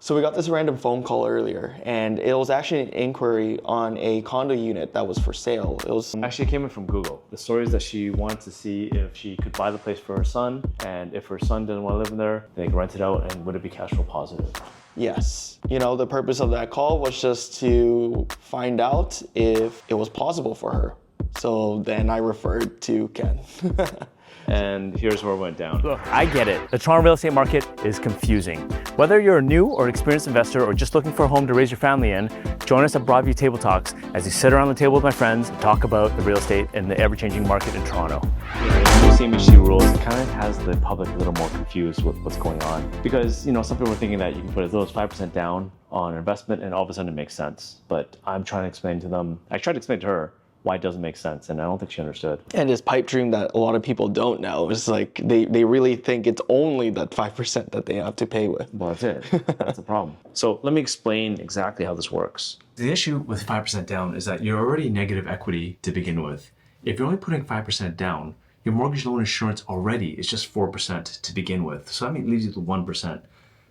So we got this random phone call earlier, and it was actually an inquiry on a condo unit that was for sale. It was actually came in from Google. The story is that she wanted to see if she could buy the place for her son, and if her son didn't want to live in there, they could rent it out, and would it be cash flow positive? Yes. You know, the purpose of that call was just to find out if it was possible for her. So then I referred to Ken. And here's where it went down. Look, I get it. The Toronto real estate market is confusing. Whether you're a new or experienced investor or just looking for a home to raise your family in, join us at Broadview Table Talks as we sit around the table with my friends and talk about the real estate and the ever-changing market in Toronto. The new CMHC rules kind of has the public a little more confused with what's going on. Because, you know, some people were thinking that you can put as little as 5% down on an investment and all of a sudden it makes sense. But I'm trying to explain to them, I tried to explain to her why it doesn't make sense, and I don't think she understood. And this pipe dream that a lot of people don't know is like they really think it's only that 5% that they have to pay with. Well, that's it. That's the problem. So let me explain exactly how this works. The issue with 5% down is that you're already negative equity to begin with. If you're only putting 5% down, your mortgage loan insurance already is just 4% to begin with. So that leaves you to 1%.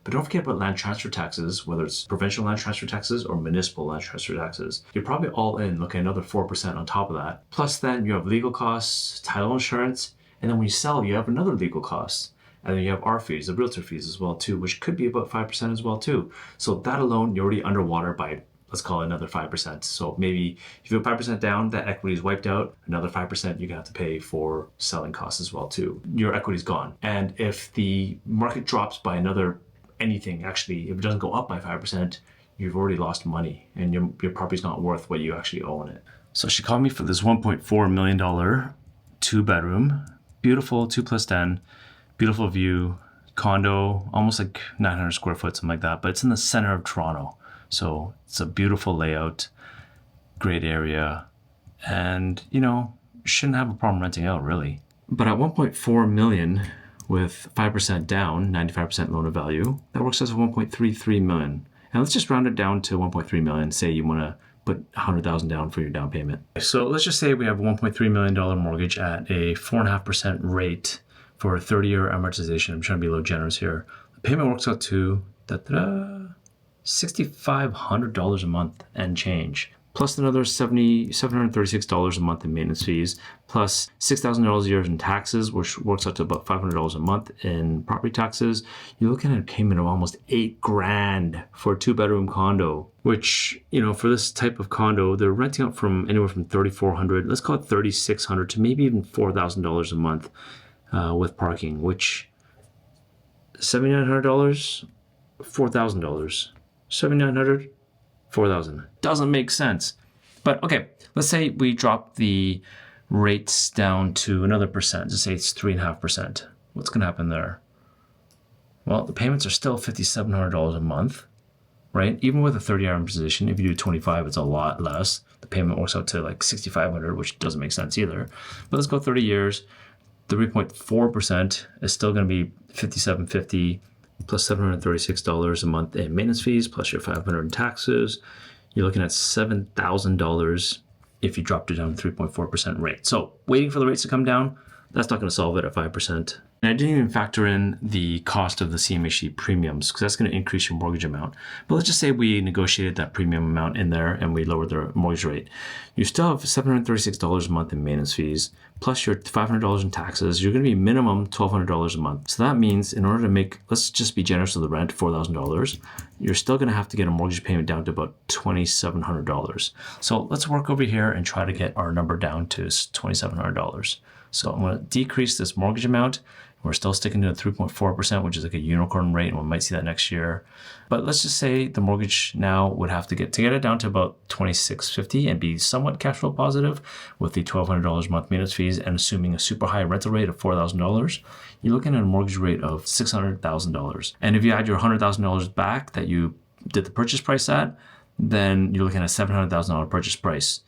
But don't forget about land transfer taxes, whether it's provincial land transfer taxes or municipal land transfer taxes. You're probably all in looking at another 4% on top of that. Plus then you have legal costs, title insurance, and then when you sell, you have another legal cost. And then you have our fees, the realtor fees as well too, which could be about 5% as well too. So that alone, you're already underwater by, let's call it another 5%. So maybe if you put 5% down, that equity is wiped out. Another 5% you're gonna have to pay for selling costs as well too. Your equity's gone. And if the market drops by another anything, actually, if it doesn't go up by 5%, you've already lost money and your property's not worth what you actually owe in it. So she called me for this $1.4 million 2-bedroom, beautiful 2+10, beautiful view, condo, almost like 900 square foot, something like that, but it's in the center of Toronto. So it's a beautiful layout, great area, and you know, shouldn't have a problem renting out really. But at 1.4 million, with 5% down, 95% loan to value, that works as 1.33 million. And let's just round it down to 1.3 million. Say you want to put 100,000 down for your down payment. So let's just say we have a $1.3 million mortgage at a 4.5% rate for a 30-year amortization. I'm trying to be a little generous here. The payment works out to $6,500 a month and change. Plus another $736 a month in maintenance fees, plus $6,000 a year in taxes, which works out to about $500 a month in property taxes. You're looking at a payment of almost $8,000 for a 2-bedroom condo, which, you know, for this type of condo, they're renting out from anywhere from $3,400, let's call it $3,600 to maybe even $4,000 a month with parking, which $7,900, $4,000, $7,900. 4,000. Doesn't make sense. But okay, let's say we drop the rates down to another percent. Let's say it's 3.5%. What's going to happen there? Well, the payments are still $5,700 a month, right? Even with a 30-year amortization, if you do 25, it's a lot less. The payment works out to like $6,500, which doesn't make sense either. But let's go 30 years. 3.4% is still going to be $5,750. Plus $736 a month in maintenance fees, plus your $500 in taxes. You're looking at $7,000 if you dropped it down to 3.4% rate. So waiting for the rates to come down, that's not going to solve it at 5%. And I didn't even factor in the cost of the CMHC premiums because that's going to increase your mortgage amount. But let's just say we negotiated that premium amount in there and we lowered the mortgage rate. You still have $736 a month in maintenance fees, plus your $500 in taxes. You're going to be minimum $1,200 a month. So that means in order to make, let's just be generous with the rent, $4,000, you're still going to have to get a mortgage payment down to about $2,700. So let's work over here and try to get our number down to $2,700. So I'm going to decrease this mortgage amount. We're still sticking to 3.4%, which is like a unicorn rate, and we might see that next year. But let's just say the mortgage now would have to get it down to about $2,650 and be somewhat cash flow positive with the $1,200 a month maintenance fees and assuming a super high rental rate of $4,000, you're looking at a mortgage rate of $600,000. And if you add your $100,000 back that you did the purchase price at, then you're looking at a $700,000 purchase price.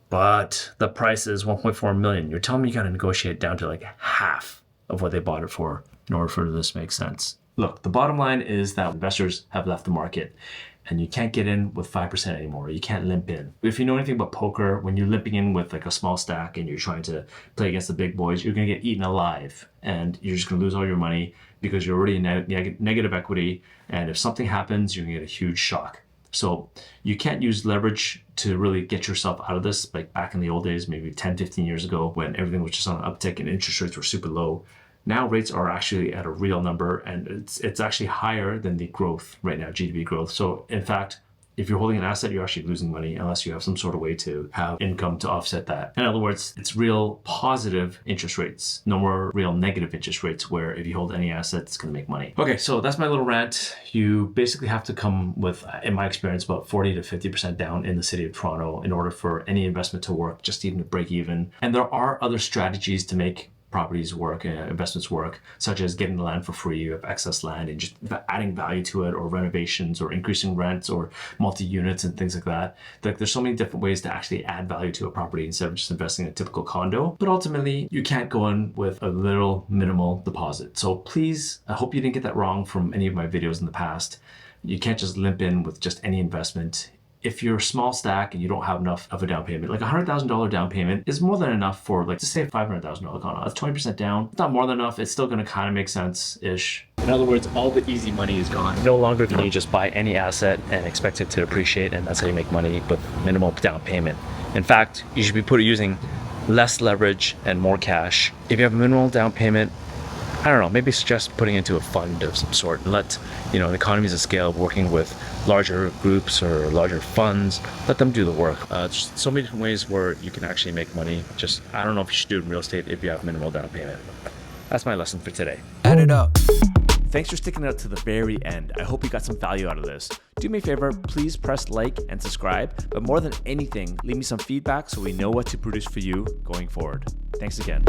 But the price is $1.4 million. You're telling me you got to negotiate down to like half of what they bought it for in order for this to make sense. Look, the bottom line is that investors have left the market. and you can't get in with 5% anymore. You can't limp in. If you know anything about poker, when you're limping in with like a small stack and you're trying to play against the big boys, you're gonna get eaten alive and you're just gonna lose all your money because you're already in negative equity. And if something happens, you're gonna get a huge shock. So you can't use leverage to really get yourself out of this. Like back in the old days, maybe 10, 15 years ago, when everything was just on an uptick and interest rates were super low. Now rates are actually at a real number, and it's actually higher than the growth right now, GDP growth. So in fact, if you're holding an asset, you're actually losing money unless you have some sort of way to have income to offset that. In other words, it's real positive interest rates, no more real negative interest rates where if you hold any asset, it's going to make money. Okay, so that's my little rant. You basically have to come with, in my experience, about 40 to 50% down in the city of Toronto in order for any investment to work, just even to break even. And there are other strategies to make properties work, investments work, such as getting the land for free, you have excess land, and just adding value to it, or renovations, or increasing rents, or multi-units and things like that. Like there's so many different ways to actually add value to a property instead of just investing in a typical condo. But ultimately, you can't go in with a little minimal deposit. So please, I hope you didn't get that wrong from any of my videos in the past. You can't just limp in with just any investment. If you're a small stack and you don't have enough of a down payment, like $100,000 down payment is more than enough for, like, just say a $500,000 condo. That's 20% down. It's not more than enough. It's still going to kind of make sense-ish. In other words, all the easy money is gone. No longer can you just buy any asset and expect it to appreciate, and that's how you make money with minimal down payment. In fact, you should be using less leverage and more cash. If you have a minimal down payment, I don't know, maybe suggest putting into a fund of some sort and let, the economies of scale, working with larger groups or larger funds, let them do the work. Just so many different ways where you can actually make money. Just, I don't know if you should do it in real estate if you have minimal down payment. That's my lesson for today. Add it up. Thanks for sticking out to the very end. I hope you got some value out of this. Do me a favor, please press like and subscribe, but more than anything, leave me some feedback so we know what to produce for you going forward. Thanks again.